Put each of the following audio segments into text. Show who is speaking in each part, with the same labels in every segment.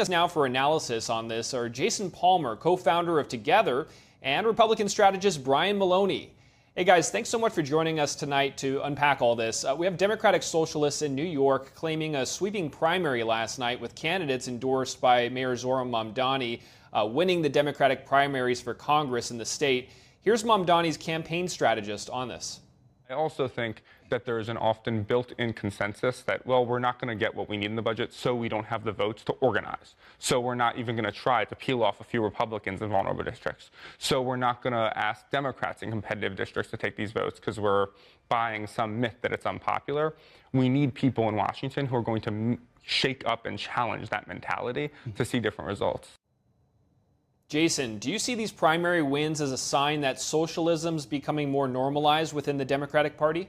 Speaker 1: Us now for analysis on this are Jason Palmer, co-founder of Together, and Republican strategist Brian Maloney. Hey guys, thanks so much for joining us tonight to unpack all this. We have Democratic Socialists in New York claiming a sweeping primary last night with candidates endorsed by Mayor Zohran Mamdani winning the Democratic primaries for Congress in the state. Here's Mamdani's campaign strategist on this.
Speaker 2: I also think that there is an often built-in consensus that, well, we're not going to get what we need in the budget, so we don't have the votes to organize. So we're not even going to try to peel off a few Republicans in vulnerable districts. So we're not going to ask Democrats in competitive districts to take these votes because we're buying some myth that it's unpopular. We need people in Washington who are going to shake up and challenge that mentality to see different results.
Speaker 1: Jason, do you see these primary wins as a sign that socialism's becoming more normalized within the Democratic Party?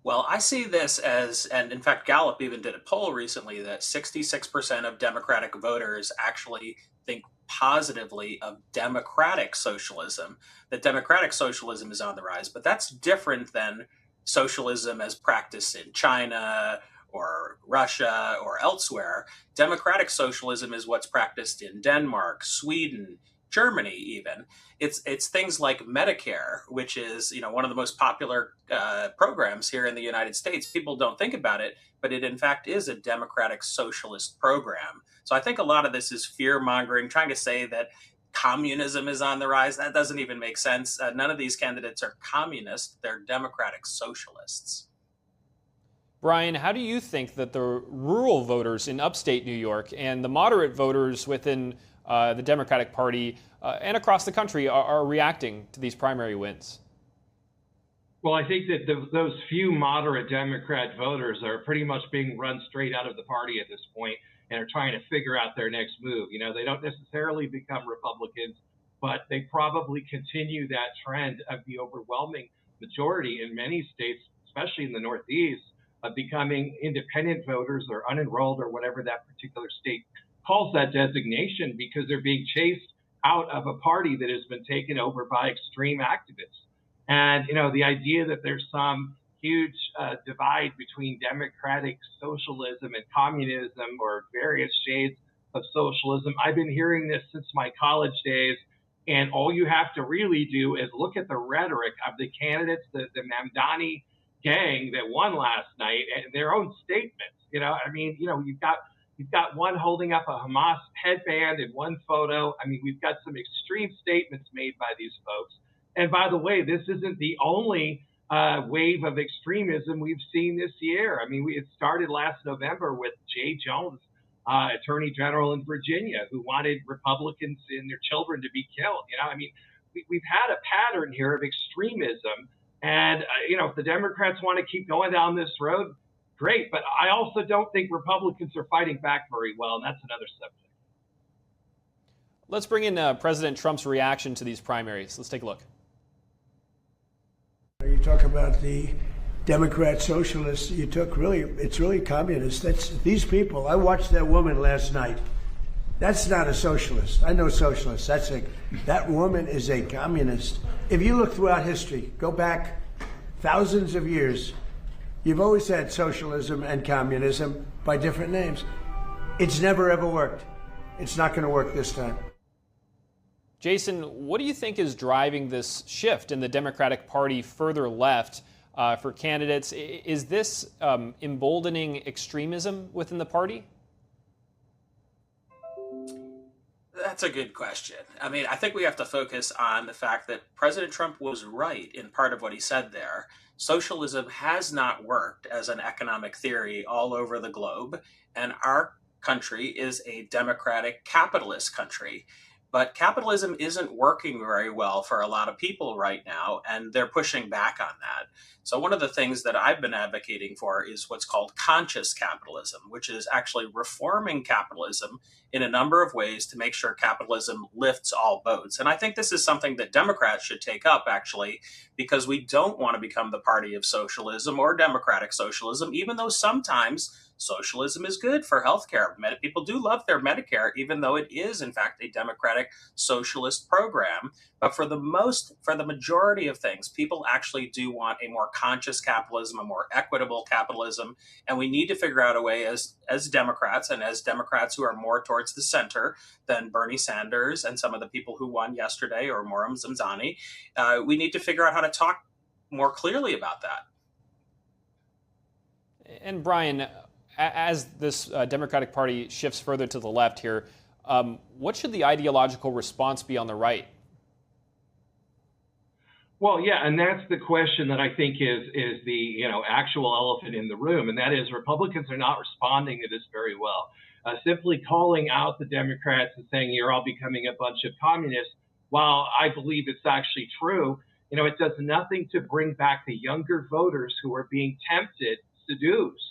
Speaker 3: Well, I see this as, and in fact, Gallup even did a poll recently that 66% of Democratic voters actually think positively of democratic socialism, that democratic socialism is on the rise. But that's different than socialism as practiced in China or Russia or elsewhere. Democratic socialism is what's practiced in Denmark, Sweden, Germany even. It's things like Medicare, which is one of the most popular programs here in the United States. People don't think about it, but it in fact is a democratic socialist program. So I think a lot of this is fear mongering, trying to say that communism is on the rise. That doesn't even make sense. None of these candidates are communists. They're democratic socialists.
Speaker 1: Brian, how do you think that the rural voters in upstate New York and the moderate voters within the Democratic Party and across the country are reacting to these primary wins?
Speaker 4: Well, I think that those few moderate Democrat voters are pretty much being run straight out of the party at this point and are trying to figure out their next move. They don't necessarily become Republicans, but they probably continue that trend of the overwhelming majority in many states, especially in the Northeast, of becoming independent voters or unenrolled or whatever that particular state calls that designation, because they're being chased out of a party that has been taken over by extreme activists. And, the idea that there's some huge divide between democratic socialism and communism or various shades of socialism, I've been hearing this since my college days. And all you have to really do is look at the rhetoric of the candidates, the Mamdani gang that won last night, and their own statements. You've got one holding up a Hamas headband in one photo. We've got some extreme statements made by these folks. And by the way, this isn't the only wave of extremism we've seen this year. It started last November with Jay Jones, Attorney General in Virginia, who wanted Republicans and their children to be killed. We've had a pattern here of extremism. And, if the Democrats want to keep going down this road, great. But I also don't think Republicans are fighting back very well, and that's another subject.
Speaker 1: Let's bring in President Trump's reaction to these primaries. Let's take a look.
Speaker 5: You talk about the Democrat socialists. It's really communist. That's these people. I watched that woman last night. That's not a socialist. I know socialists. That woman is a communist. If you look throughout history, go back thousands of years, you've always had socialism and communism by different names. It's never ever worked. It's not going to work this time.
Speaker 1: Jason, what do you think is driving this shift in the Democratic Party further left for candidates? Is this emboldening extremism within the party?
Speaker 3: That's a good question. I think we have to focus on the fact that President Trump was right in part of what he said there. Socialism has not worked as an economic theory all over the globe, and our country is a democratic capitalist country. But capitalism isn't working very well for a lot of people right now, and they're pushing back on that. So one of the things that I've been advocating for is what's called conscious capitalism, which is actually reforming capitalism in a number of ways to make sure capitalism lifts all boats. And I think this is something that Democrats should take up, actually, because we don't want to become the party of socialism or democratic socialism, even though sometimes Socialism is good for healthcare. People do love their Medicare, even though it is, in fact, a democratic socialist program. But for the majority of things, people actually do want a more conscious capitalism, a more equitable capitalism. And we need to figure out a way as Democrats, and as Democrats who are more towards the center than Bernie Sanders and some of the people who won yesterday, or Moram Zamzani, we need to figure out how to talk more clearly about that.
Speaker 1: And Brian, as this Democratic Party shifts further to the left here, what should the ideological response be on the right?
Speaker 4: Well, yeah, and that's the question that I think is the actual elephant in the room, and that is Republicans are not responding to this very well. Simply calling out the Democrats and saying you're all becoming a bunch of communists, while I believe it's actually true, it does nothing to bring back the younger voters who are being tempted, seduced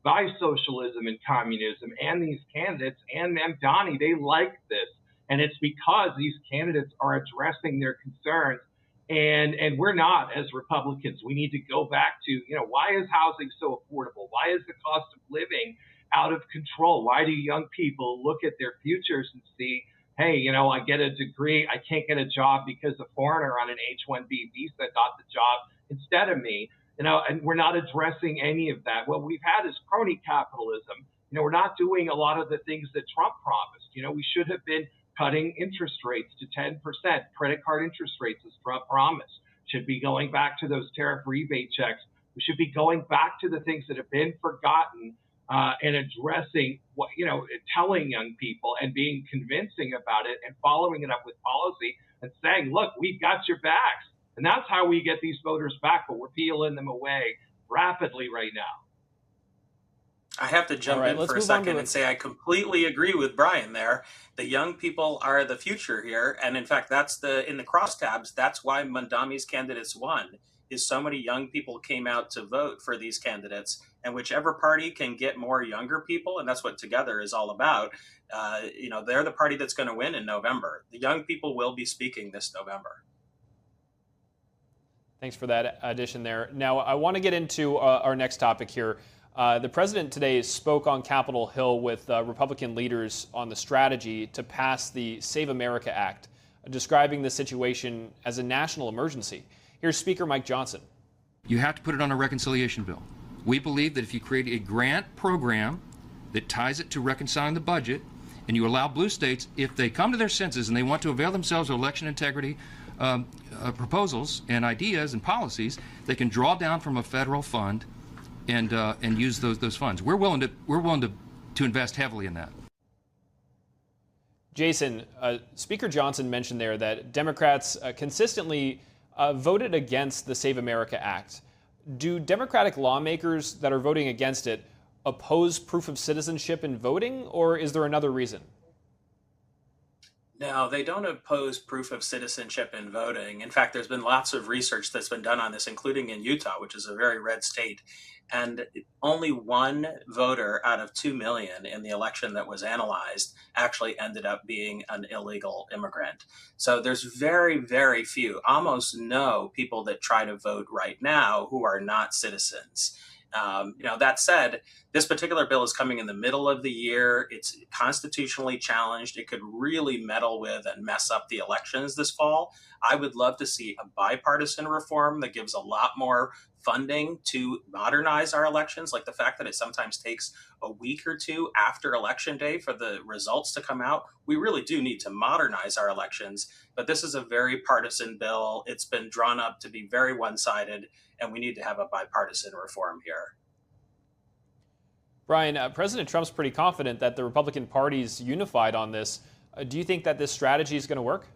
Speaker 4: by socialism and communism and these candidates and them, Donnie. They like this, and it's because these candidates are addressing their concerns. And we're not, as Republicans. We need to go back to, why is housing so affordable? Why is the cost of living out of control? Why do young people look at their futures and see, hey, I get a degree, I can't get a job because a foreigner on an H-1B visa got the job instead of me, and we're not addressing any of that. What we've had is crony capitalism. We're not doing a lot of the things that Trump promised. We should have been cutting interest rates to 10%, credit card interest rates, as Trump promised. Should be going back to those tariff rebate checks. We should be going back to the things that have been forgotten and addressing what, telling young people and being convincing about it and following it up with policy and saying, look, we've got your backs. And that's how we get these voters back, but we're peeling them away rapidly right now.
Speaker 3: I have to jump in for a second and say I completely agree with Brian there. The young people are the future here. And in fact, that's in the crosstabs, that's why Mondami's candidates won, is so many young people came out to vote for these candidates. And whichever party can get more younger people, and that's what Together is all about, they're the party that's going to win in November. The young people will be speaking this November.
Speaker 1: Thanks for that addition there. Now, I want to get into our next topic here. The president today spoke on Capitol Hill with Republican leaders on the strategy to pass the Save America Act, describing the situation as a national emergency. Here's Speaker Mike Johnson.
Speaker 6: You have to put it on a reconciliation bill. We believe that if you create a grant program that ties it to reconciling the budget, and you allow blue states, if they come to their senses and they want to avail themselves of election integrity proposals and ideas and policies, they can draw down from a federal fund and use those funds. We're willing to invest heavily in that.
Speaker 1: Jason, Speaker Johnson mentioned there that Democrats consistently voted against the Save America Act. Do Democratic lawmakers that are voting against it oppose proof of citizenship in voting, or is there another reason?
Speaker 3: No, they don't oppose proof of citizenship in voting. In fact, there's been lots of research that's been done on this, including in Utah, which is a very red state. And only one voter out of 2 million in the election that was analyzed actually ended up being an illegal immigrant. So there's very, very few, almost no people that try to vote right now who are not citizens. That said, this particular bill is coming in the middle of the year. It's constitutionally challenged. It could really meddle with and mess up the elections this fall. I would love to see a bipartisan reform that gives a lot more funding to modernize our elections, like the fact that it sometimes takes a week or two after Election Day for the results to come out. We really do need to modernize our elections, but this is a very partisan bill. It's been drawn up to be very one-sided, and we need to have a bipartisan reform here.
Speaker 1: Brian, President Trump's pretty confident that the Republican Party's unified on this. Do you think that this strategy is going to work?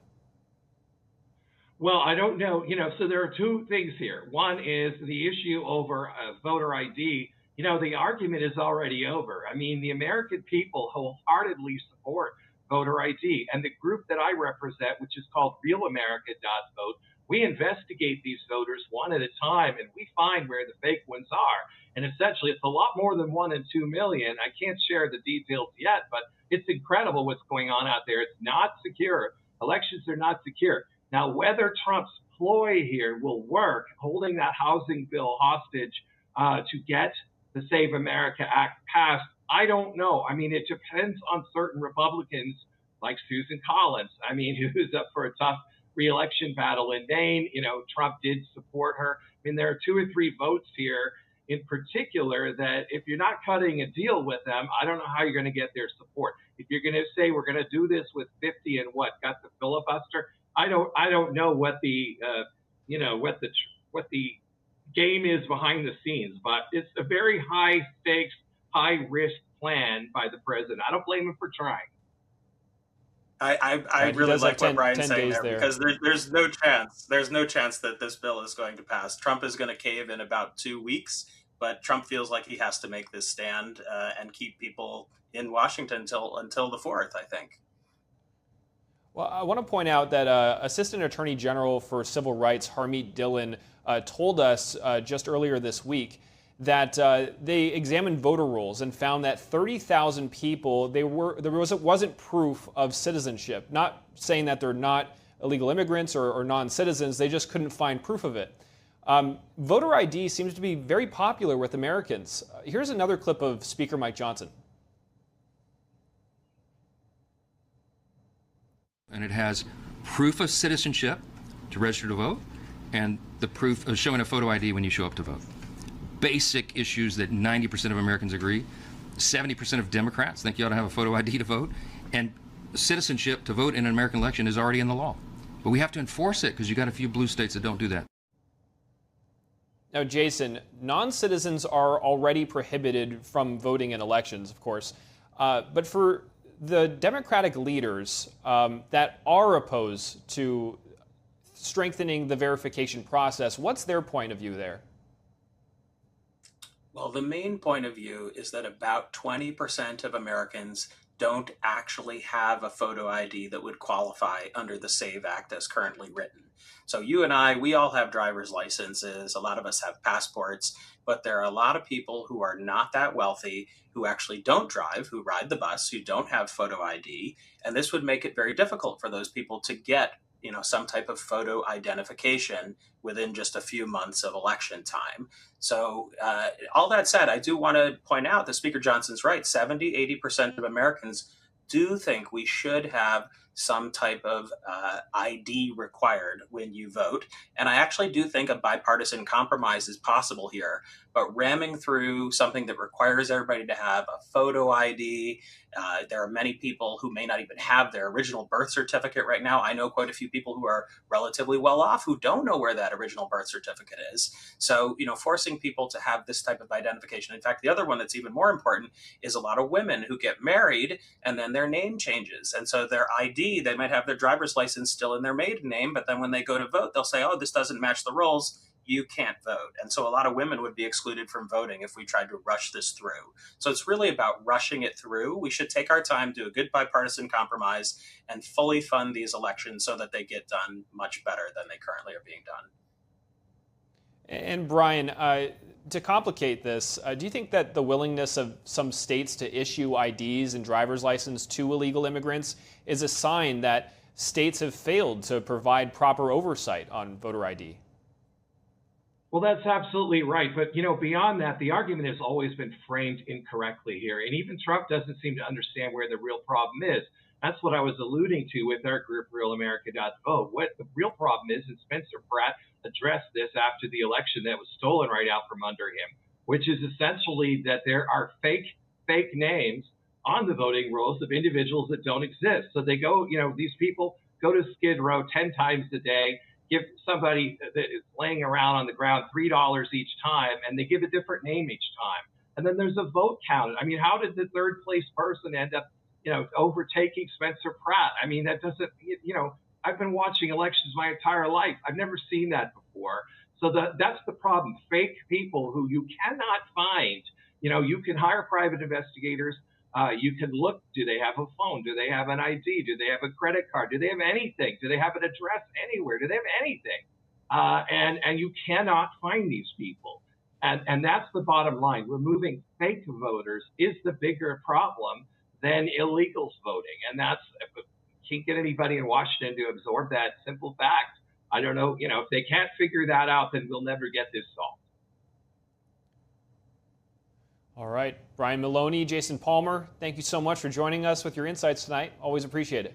Speaker 4: Well, I don't know. So there are two things here. One is the issue over voter ID. The argument is already over. I mean, the American people wholeheartedly support voter ID. And the group that I represent, which is called RealAmerica.vote, we investigate these voters one at a time, and we find where the fake ones are. And essentially, it's a lot more than 1 in 2 million. I can't share the details yet, but it's incredible what's going on out there. It's not secure. Elections are not secure. Now, whether Trump's ploy here will work, holding that housing bill hostage to get the Save America Act passed? I don't know. I mean, it depends on certain Republicans like Susan Collins. I mean, who's up for a tough reelection battle in Maine. You know, Trump did support her. I mean, there are 2 or 3 votes here in particular that if you're not cutting a deal with them, I don't know how you're going to get their support. If you're going to say we're going to do this with 50 and got the filibuster, I don't know what the what the game is behind the scenes, but it's a very high stakes, high risk plan by the president. I don't blame him for trying.
Speaker 3: I really like what Brian's saying there,
Speaker 1: there.
Speaker 3: because there's no chance. There's no chance that this bill is going to pass. Trump is going to cave in about 2 weeks, but Trump feels like he has to make this stand and keep people in Washington until the 4th, I think.
Speaker 1: Well, I want to point out that Assistant Attorney General for Civil Rights Harmeet Dillon told us just earlier this week that they examined voter rolls and found that 30,000 people, there wasn't proof of citizenship. Not saying that they're not illegal immigrants or non-citizens, they just couldn't find proof of it. Voter ID seems to be very popular with Americans. Here's another clip of Speaker Mike Johnson.
Speaker 6: And it has proof of citizenship to register to vote and the proof of showing a photo ID when you show up to vote. Basic issues that 90% of Americans agree. 70% of Democrats think you ought to have a photo ID to vote. And citizenship to vote in an American election is already in the law. But we have to enforce it because you got a few blue states that don't do that.
Speaker 1: Now, Jason, non-citizens are already prohibited from voting in elections, of course. But for the Democratic leaders that are opposed to strengthening the verification process, what's their point of view there?
Speaker 3: Well, the main point of view is that about 20% of Americans don't actually have a photo ID that would qualify under the SAVE Act as currently written. So you and I, we all have driver's licenses. A lot of us have passports, but there are a lot of people who are not that wealthy, who actually don't drive, who ride the bus, who don't have photo ID. And this would make it very difficult for those people to get, some type of photo identification within just a few months of election time. So all that said, I do want to point out that Speaker Johnson's right. 70–80% of Americans do think we should have some type of ID required when you vote. And I actually do think a bipartisan compromise is possible here. But ramming through something that requires everybody to have a photo ID, there are many people who may not even have their original birth certificate right now. I know quite a few people who are relatively well off who don't know where that original birth certificate is. So, forcing people to have this type of identification. In fact, the other one that's even more important is a lot of women who get married and then their name changes. And so their ID, they might have their driver's license still in their maiden name, but then when they go to vote, they'll say, oh, this doesn't match the rolls. You can't vote. And so a lot of women would be excluded from voting if we tried to rush this through. So it's really about rushing it through. We should take our time, do a good bipartisan compromise, and fully fund these elections so that they get done much better than they currently are being done.
Speaker 1: And Brian, to complicate this, do you think that the willingness of some states to issue IDs and driver's license to illegal immigrants is a sign that states have failed to provide proper oversight on voter ID?
Speaker 4: Well, that's absolutely right. But, beyond that, the argument has always been framed incorrectly here. And even Trump doesn't seem to understand where the real problem is. That's what I was alluding to with our group, realamerica.vote. What the real problem is, and Spencer Pratt addressed this after the election that was stolen right out from under him, which is essentially that there are fake names on the voting rolls of individuals that don't exist. So they go, these people go to Skid Row 10 times a day, give somebody that is laying around on the ground $3 each time, and they give a different name each time. And then there's a vote counted. I mean, how did the third place person end up, overtaking Spencer Pratt? I mean, that doesn't, I've been watching elections my entire life. I've never seen that before. So that's the problem. Fake people who you cannot find. You can hire private investigators. You can look, do they have a phone? Do they have an ID? Do they have a credit card? Do they have anything? Do they have an address anywhere? Do they have anything? And you cannot find these people. And that's the bottom line. Removing fake voters is the bigger problem than illegals voting. And can't get anybody in Washington to absorb that simple fact. I don't know, if they can't figure that out, then we'll never get this solved.
Speaker 1: All right, Brian Maloney, Jason Palmer, thank you so much for joining us with your insights tonight. Always appreciate it.